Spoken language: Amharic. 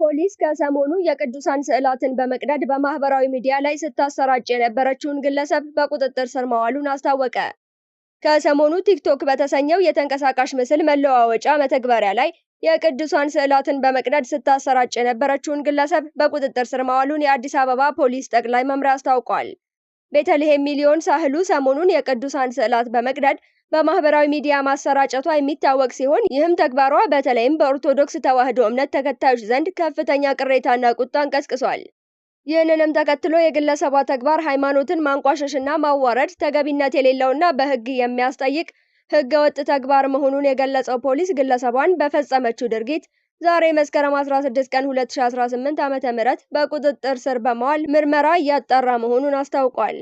ፖሊስ ከሰሞኑ የቅዱሳን ስዕላትን በመቅደድ በማህበራዊ ሚዲያ ላይ ስታሰራጭ የነበረችውን ግለሰብ በቁጥጥር ስር ማዋሉን አስታወቀ። ከሰሞኑ ቲክቶክ በተሰኘው የተንቀሳቃሽ ምስል መለዋወጫ መተግበሪያ ላይ የቅዱሳን ስዕላትን በመቅደድ ስታሰራጭ የነበረችውን ግለሰብ በቁጥጥር ስር ማዋሉን የአዲስ አበባ ፖሊስ ጠቅላይ መምሪያ አስታውቋል። ቤተልሔም ሚሊዮን ሳህሉ ሰሞኑን የቅዱሳን ስዕላት በመቅደድ በማህበራዊ ሚዲያ ማሰራጨቷ የሚታወቅ ሲሆን ይህም ተግባሯ በተለይም በኦርቶዶክስ ተዋሕዶ እምነት ተከታዮች ዘንድ ከፍተኛ ቅሬታና ቁጣን ቀስቅሷል። ይህንንም ተከትሎ የግለሰቧ ተግባር ሃይማኖትን ማንቋሸሽና ማዋረድ ተገቢነት የሌለውና በሕግ የሚያስጠይቅ ሕገወጥ ተግባር መሆኑን የገለጸው ፖሊስ ግለሰቧን በፈጸመችው ድርጊት ዛሬ መስከረም 16 ቀን 2018 ዓ.ም በቁጥጥር ስር በመዋል ምርመራ እያጣራ መሆኑን አስታውቋል።